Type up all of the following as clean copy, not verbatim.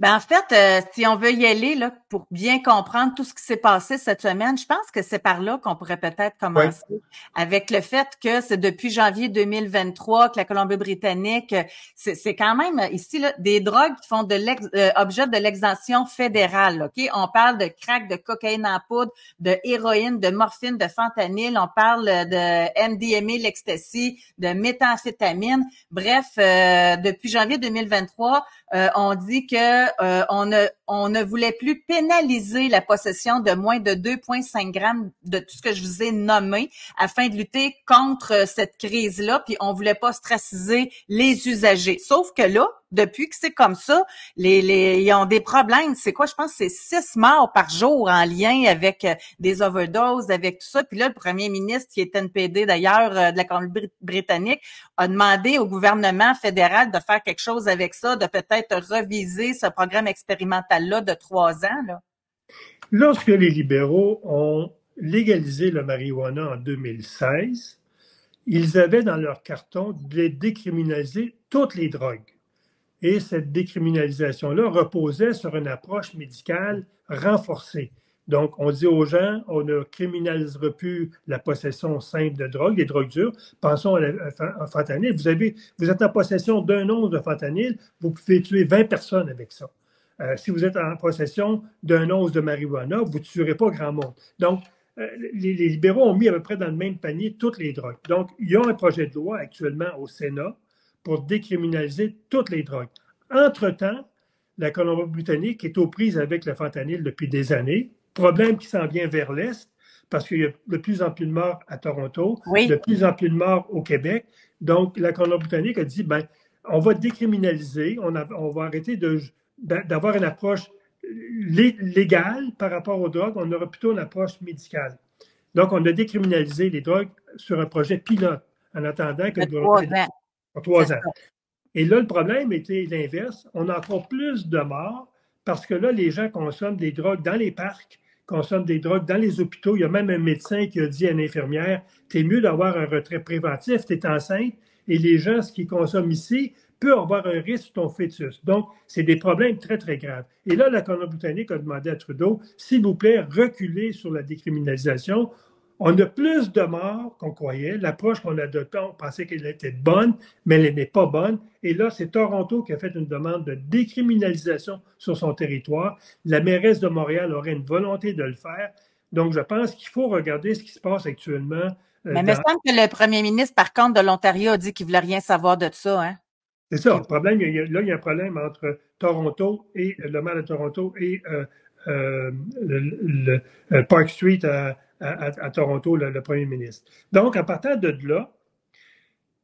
Ben en fait, si on veut y aller là, pour bien comprendre tout ce qui s'est passé cette semaine, je pense que c'est par là qu'on pourrait peut-être Oui. commencer, avec le fait que c'est depuis janvier 2023 que la Colombie-Britannique, c'est quand même ici là, des drogues qui font objet de l'exemption fédérale. Là, ok, on parle de crack, de cocaïne en poudre, de héroïne, de morphine, de fentanyl. On parle de MDMA, l'ecstasy, de méthamphétamine. Bref, depuis janvier 2023. On dit que on ne voulait plus pénaliser la possession de moins de 2,5 grammes de tout ce que je vous ai nommé afin de lutter contre cette crise-là, puis on voulait pas ostraciser les usagers. Sauf que là, depuis que c'est comme ça, ils ont des problèmes. C'est quoi? Je pense que c'est 6 morts par jour en lien avec des overdoses, avec tout ça. Puis là, le premier ministre, qui est NPD d'ailleurs de la Colombie-Britannique, a demandé au gouvernement fédéral de faire quelque chose avec ça, de peut-être reviser ce programme expérimental-là de 3 ans. Là. Lorsque les libéraux ont légalisé le marijuana en 2016, ils avaient dans leur carton de décriminaliser toutes les drogues. Et cette décriminalisation-là reposait sur une approche médicale renforcée. Donc, on dit aux gens, on ne criminalisera plus la possession simple de drogue, des drogues dures. Pensons à fentanyl. Vous êtes en possession d'un once de fentanyl, vous pouvez tuer 20 personnes avec ça. Si vous êtes en possession d'un once de marijuana, vous ne tuerez pas grand monde. Donc, les libéraux ont mis à peu près dans le même panier toutes les drogues. Donc, il y a un projet de loi actuellement au Sénat pour décriminaliser toutes les drogues. Entre-temps, la Colombie-Britannique est aux prises avec le fentanyl depuis des années. Problème qui s'en vient vers l'Est, parce qu'il y a de plus en plus de morts à Toronto, de Oui. plus en plus de morts au Québec. Donc, la Colombie-Britannique a dit, ben, on va décriminaliser, on va arrêter d'avoir une approche légale par rapport aux drogues, on aura plutôt une approche médicale. Donc, on a décriminalisé les drogues sur un projet pilote, en attendant que le gouvernement... Pour 3 ans. Et là, le problème était l'inverse. On a encore plus de morts parce que là, les gens consomment des drogues dans les parcs, consomment des drogues dans les hôpitaux. Il y a même un médecin qui a dit à une infirmière, t'es mieux d'avoir un retrait préventif, t'es enceinte, et les gens, ce qu'ils consomment ici, peut avoir un risque sur ton fœtus. Donc, c'est des problèmes très, très graves. Et là, la Colombie-Britannique a demandé à Trudeau, s'il vous plaît, reculez sur la décriminalisation. On a plus de morts qu'on croyait. L'approche qu'on adoptait, on pensait qu'elle était bonne, mais elle n'est pas bonne. Et là, c'est Toronto qui a fait une demande de décriminalisation sur son territoire. La mairesse de Montréal aurait une volonté de le faire. Donc, je pense qu'il faut regarder ce qui se passe actuellement. Mais il me semble que le premier ministre, par contre, de l'Ontario a dit qu'il ne voulait rien savoir de ça. Hein? C'est ça. Le problème, là, il y a un problème entre Toronto et le maire de Toronto et le Park Street à Toronto, le premier ministre. Donc, en partant de là,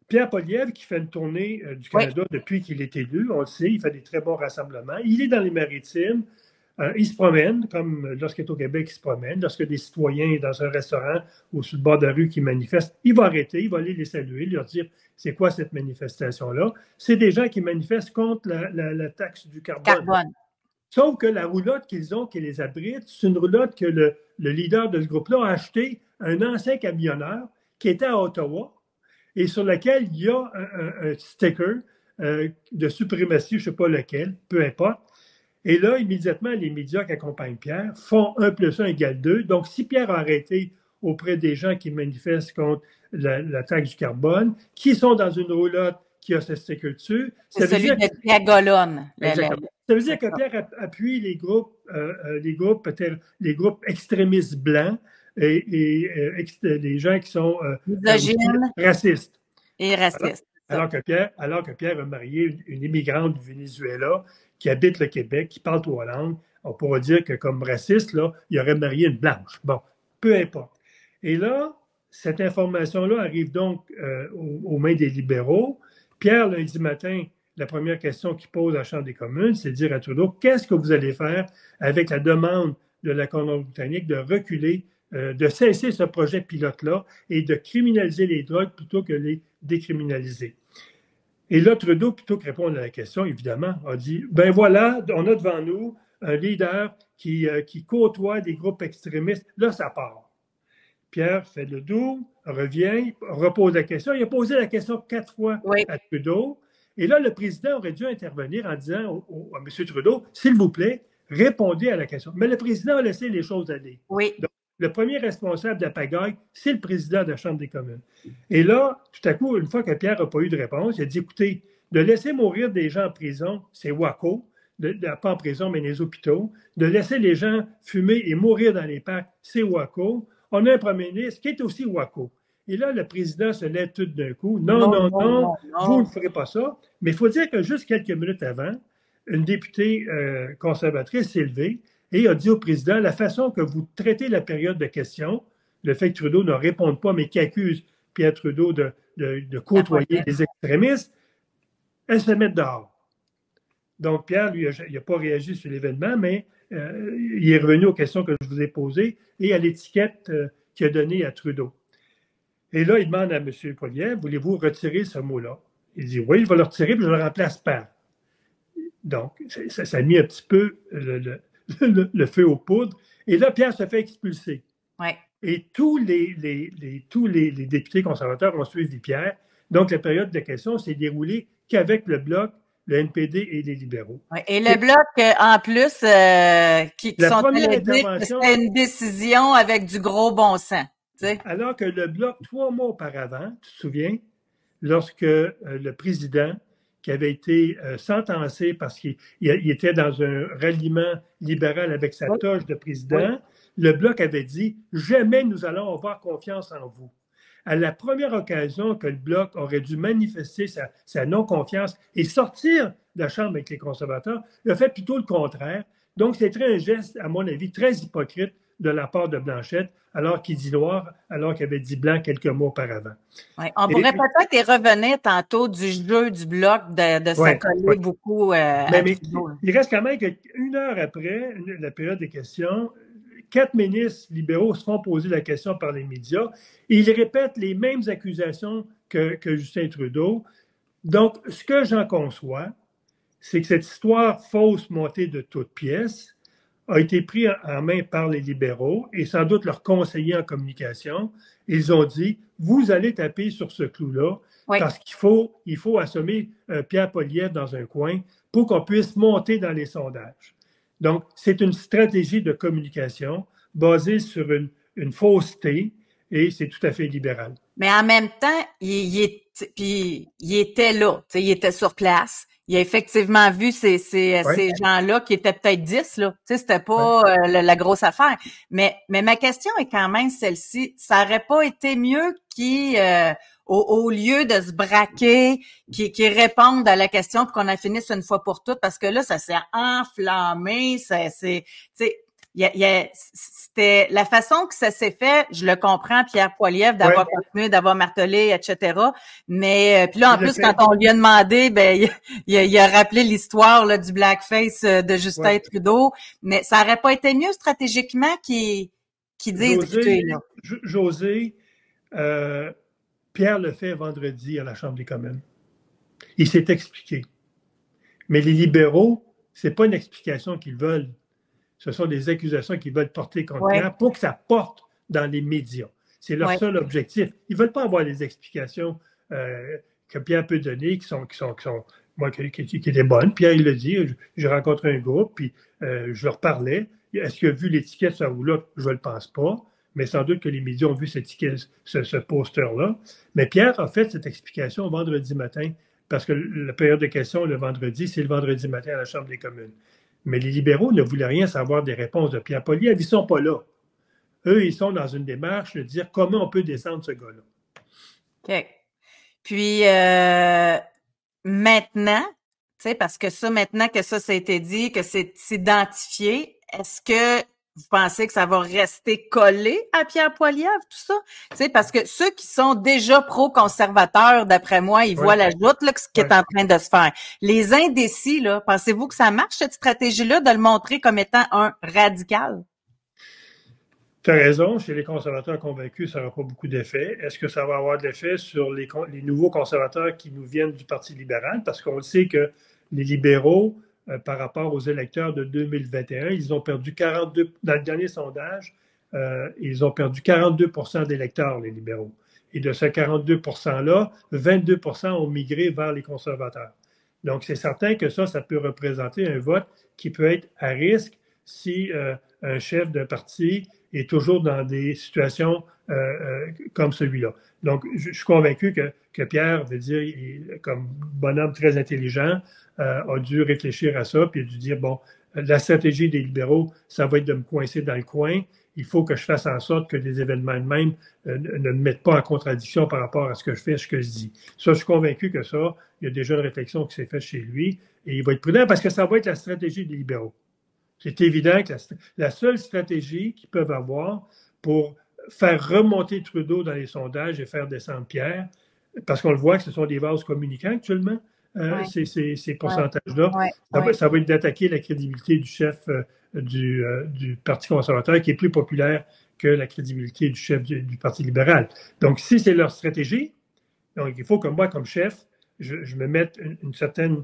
Pierre Poilievre, qui fait une tournée du Canada depuis qu'il est élu, on le sait, il fait des très bons rassemblements. Il est dans les maritimes. Il se promène, comme lorsqu'il est au Québec, il se promène. Lorsque des citoyens dans un restaurant ou sur le bord de la rue qui manifestent, il va arrêter, il va aller les saluer, leur dire c'est quoi cette manifestation-là. C'est des gens qui manifestent contre la taxe du carbone. Sauf que la roulotte qu'ils ont, qui les abrite, c'est une roulotte que le leader de ce groupe-là a acheté un ancien camionneur qui était à Ottawa et sur lequel il y a un sticker de suprématie, je ne sais pas lequel, peu importe. Et là, immédiatement, les médias qui accompagnent Pierre font 1 + 1 = 2. Donc, si Pierre a arrêté auprès des gens qui manifestent contre la taxe du carbone, qui sont dans une roulotte qui a ce sticker dessus, ça veut dire de Pierre Golonne. Exactement. Ça veut dire que Pierre appuie les groupes extrémistes blancs et les gens qui sont racistes. Et racistes. Alors que Pierre a marié une immigrante du Venezuela qui habite le Québec, qui parle 3 langues, on pourrait dire que comme raciste, là, il aurait marié une blanche. Bon, peu importe. Et là, cette information-là arrive donc aux mains des libéraux. Pierre, lundi matin, la première question qu'il pose à la Chambre des communes, c'est de dire à Trudeau, qu'est-ce que vous allez faire avec la demande de la Colombie-Britannique de reculer, de cesser ce projet pilote-là et de criminaliser les drogues plutôt que les décriminaliser. Et là, Trudeau, plutôt que répondre à la question, évidemment, a dit, ben voilà, on a devant nous un leader qui côtoie des groupes extrémistes. Là, ça part. Pierre fait le doux, revient, repose la question. Il a posé la question 4 fois à Trudeau. Et là, le président aurait dû intervenir en disant à M. Trudeau, s'il vous plaît, répondez à la question. Mais le président a laissé les choses aller. Oui. Donc, le premier responsable de la pagaille, c'est le président de la Chambre des communes. Et là, tout à coup, une fois que Pierre n'a pas eu de réponse, il a dit, écoutez, de laisser mourir des gens en prison, c'est WACO, pas en prison, mais dans les hôpitaux. De laisser les gens fumer et mourir dans les parcs, c'est WACO. On a un premier ministre qui est aussi WACO. Et là, le président se lève tout d'un coup. Non, non, non, vous ne ferez pas ça. Mais il faut dire que juste quelques minutes avant, une députée conservatrice s'est levée et a dit au président, la façon que vous traitez la période de questions, le fait que Trudeau ne réponde pas, mais qu'accuse Pierre Trudeau de côtoyer les extrémistes, elle se met dehors. Donc, Pierre, lui, il n'a pas réagi sur l'événement, mais il est revenu aux questions que je vous ai posées et à l'étiquette qu'il a donnée à Trudeau. Et là, il demande à M. Poilievre, voulez-vous retirer ce mot-là? Il dit, oui, je vais le retirer, puis je le remplace par. Donc, ça a mis un petit peu le feu aux poudres. Et là, Pierre se fait expulser. Ouais. Et tous les députés conservateurs ont suivi Pierre. Donc, la période de questions s'est déroulée qu'avec le Bloc, le NPD et les libéraux. Ouais. Et le Bloc, en plus, qui sont allés dire que c'était une décision avec du gros bon sens. T'sais. Alors que le Bloc, 3 mois auparavant, tu te souviens, lorsque le président, qui avait été sentencé parce qu'il était dans un ralliement libéral avec sa toge de président, le Bloc avait dit « Jamais nous allons avoir confiance en vous ». À la première occasion que le Bloc aurait dû manifester sa non-confiance et sortir de la Chambre avec les conservateurs, il a fait plutôt le contraire. Donc, c'est un geste, à mon avis, très hypocrite de la part de Blanchette, alors qu'il dit noir, alors qu'il avait dit blanc quelques mois auparavant. Ouais, on pourrait peut-être y revenir tantôt du jeu du Bloc de s'accoler beaucoup mais il reste quand même qu'une heure après la période des questions, 4 ministres libéraux se font poser la question par les médias et ils répètent les mêmes accusations que Justin Trudeau. Donc, ce que j'en conçois, c'est que cette histoire fausse montée de toutes pièces a été prise en main par les libéraux et sans doute leurs conseillers en communication. Ils ont dit, vous allez taper sur ce clou-là parce qu'il faut assommer Pierre Poilievre dans un coin pour qu'on puisse monter dans les sondages. Donc, c'est une stratégie de communication basée sur une fausseté et c'est tout à fait libéral. Mais en même temps, il était là, il était sur place. Il a effectivement vu ces gens-là qui étaient peut-être 10, là. C'était pas la grosse affaire. Mais ma question est quand même celle-ci. Ça aurait pas été mieux au lieu de se braquer, qui répondent à la question pour qu'on en finisse une fois pour toutes, parce que là, ça s'est enflammé, c'était la façon que ça s'est fait, je le comprends, Pierre Poilievre, d'avoir continué, d'avoir martelé, etc. Mais puis là, en plus, quand on lui a demandé, ben il a rappelé l'histoire là, du blackface de Justin Trudeau. Mais ça aurait pas été mieux stratégiquement qu'il dise écoutez, là. José, Pierre le fait vendredi à la Chambre des communes. Il s'est expliqué. Mais les libéraux, c'est pas une explication qu'ils veulent. Ce sont des accusations qu'ils veulent porter contre Pierre pour que ça porte dans les médias. C'est leur seul objectif. Ils ne veulent pas avoir des explications que Pierre peut donner qui étaient bonnes. Pierre, il le dit, j'ai rencontré un groupe, puis je leur parlais. Est-ce qu'il a vu l'étiquette ça ou là? Je ne le pense pas. Mais sans doute que les médias ont vu ce poster-là. Mais Pierre a fait cette explication vendredi matin, parce que la période de questions, le vendredi, c'est le vendredi matin à la Chambre des communes. Mais les libéraux ne voulaient rien savoir des réponses de Pierre Poilievre. Ils ne sont pas là. Eux, ils sont dans une démarche de dire comment on peut descendre ce gars-là. OK. Puis, maintenant, tu sais, parce que ça, maintenant que ça a été dit, que c'est identifié, est-ce que vous pensez que ça va rester collé à Pierre Poilievre, tout ça? Tu sais, parce que ceux qui sont déjà pro-conservateurs, d'après moi, ils voient la joute, là, ce qui est en train de se faire. Les indécis, là, pensez-vous que ça marche, cette stratégie-là, de le montrer comme étant un radical? Tu as raison, chez les conservateurs convaincus, ça n'aura pas beaucoup d'effet. Est-ce que ça va avoir de l'effet sur les nouveaux conservateurs qui nous viennent du Parti libéral? Parce qu'on sait que les libéraux, par rapport aux électeurs de 2021, ils ont perdu 42, dans le dernier sondage, ils ont perdu 42% d'électeurs, les libéraux. Et de ce 42%-là, 22% ont migré vers les conservateurs. Donc, c'est certain que ça peut représenter un vote qui peut être à risque si un chef d'un parti est toujours dans des situations comme celui-là. Donc, je suis convaincu que Pierre, veut dire, comme bonhomme très intelligent, a dû réfléchir à ça, puis a dû dire, bon, la stratégie des libéraux, ça va être de me coincer dans le coin. Il faut que je fasse en sorte que des événements de même ne me mettent pas en contradiction par rapport à ce que je fais, ce que je dis. Ça, je suis convaincu que ça, il y a déjà une réflexion qui s'est faite chez lui, et il va être prudent parce que ça va être la stratégie des libéraux. C'est évident que la seule stratégie qu'ils peuvent avoir pour faire remonter Trudeau dans les sondages et faire descendre Pierre, parce qu'on le voit que ce sont des vases communicants actuellement, ces pourcentages-là, ça va être d'attaquer la crédibilité du chef du Parti conservateur, qui est plus populaire que la crédibilité du chef du Parti libéral. Donc, si c'est leur stratégie, donc il faut que moi, comme chef, je me mette une certaine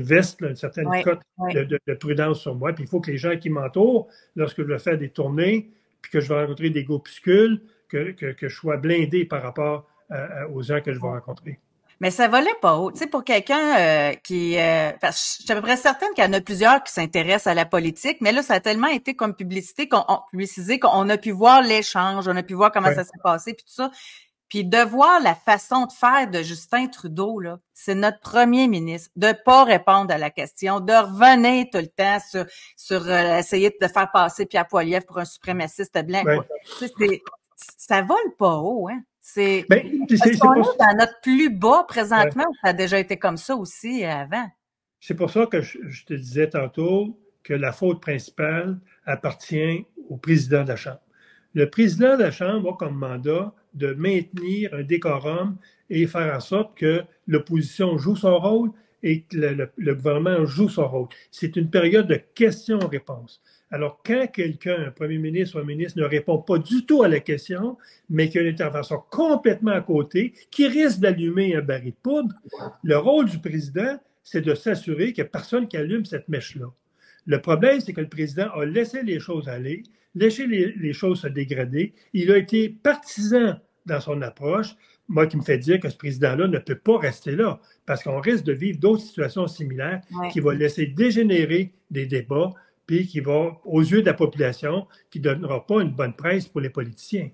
veste, une certaine cote de prudence sur moi. Puis il faut que les gens qui m'entourent, lorsque je vais faire des tournées, puis que je vais rencontrer des groupuscules, que je sois blindé par rapport aux gens que je vais rencontrer. Mais ça volait pas haut. Tu sais, pour quelqu'un parce que je suis à peu près certaine qu'il y en a plusieurs qui s'intéressent à la politique, mais là, ça a tellement été comme publicisé qu'on a pu voir l'échange, on a pu voir comment ça s'est passé, puis tout ça. Puis de voir la façon de faire de Justin Trudeau, là, c'est notre premier ministre, de pas répondre à la question, de revenir tout le temps sur essayer de faire passer Pierre Poilievre pour un suprémaciste blanc. Ça vole pas haut, hein. Est-ce qu'on est dans notre plus bas présentement ou ça a déjà été comme ça aussi avant? C'est pour ça que je te disais tantôt que la faute principale appartient au président de la Chambre. Le président de la Chambre a comme mandat de maintenir un décorum et faire en sorte que l'opposition joue son rôle et que le gouvernement joue son rôle. C'est une période de questions-réponses. Alors, quand quelqu'un, un premier ministre ou un ministre, ne répond pas du tout à la question, mais qu'il y a une intervention complètement à côté, qui risque d'allumer un baril de poudre, le rôle du président, c'est de s'assurer qu'il n'y a personne qui allume cette mèche-là. Le problème, c'est que le président a laissé les choses aller, laissé les choses se dégrader. Il a été partisan dans son approche, moi qui me fait dire que ce président-là ne peut pas rester là, parce qu'on risque de vivre d'autres situations similaires qui vont laisser dégénérer des débats, puis qui vont, aux yeux de la population, qui ne donnera pas une bonne presse pour les politiciens.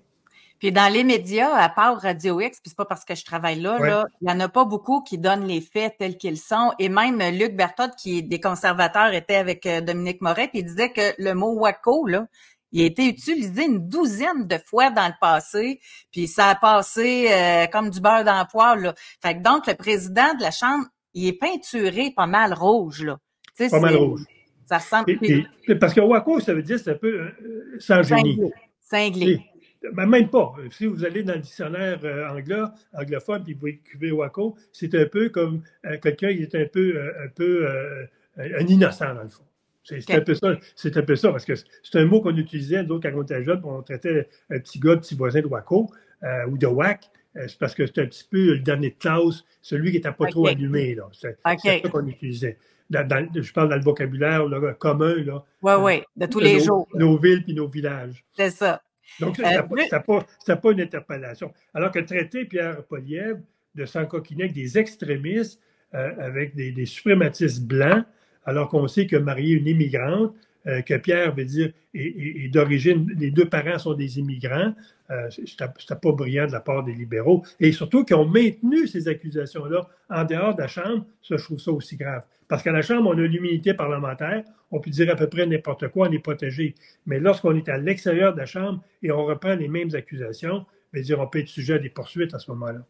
Puis dans les médias, à part Radio X, puis c'est pas parce que je travaille là, il y en a pas beaucoup qui donnent les faits tels qu'ils sont. Et même Luc Berthold, qui est des conservateurs, était avec Dominique Moret, puis il disait que le mot WACO, là, il a été utilisé une douzaine de fois dans le passé, puis ça a passé comme du beurre dans le poêle, là. Fait que donc, le président de la Chambre, il est peinturé pas mal rouge, là. T'sais, pas mal rouge. Ça ressemble... parce que WACO, ça veut dire c'est un peu sans génie. Cinglé. Ben, même pas. Si vous allez dans le dictionnaire anglophone, puis vous écrivez WACO, c'est un peu comme quelqu'un qui est un peu un innocent, dans le fond. C'est un peu ça, parce que c'est un mot qu'on utilisait, d'autres, quand on était jeune, on traitait un petit gars, petit voisin de WACO ou de WAC. C'est parce que c'est un petit peu le dernier de classe, celui qui n'était pas trop allumé. C'est ça qu'on utilisait. Je parle dans le vocabulaire là, commun. Oui, de tous les jours. Nos villes puis nos villages. C'est ça. Donc, c'était pas une interpellation. Alors que traiter Pierre Poilievre de s'encoquiner avec des extrémistes, avec des suprématistes blancs, alors qu'on sait que marié une immigrante, que Pierre veut dire est d'origine, les deux parents sont des immigrants, c'était pas brillant de la part des libéraux. Et surtout qu'ils ont maintenu ces accusations-là en dehors de la Chambre, ça, je trouve ça aussi grave. Parce qu'à la Chambre, on a l'immunité parlementaire, on peut dire à peu près n'importe quoi, on est protégé. Mais lorsqu'on est à l'extérieur de la Chambre et on reprend les mêmes accusations, on peut être sujet à des poursuites à ce moment-là.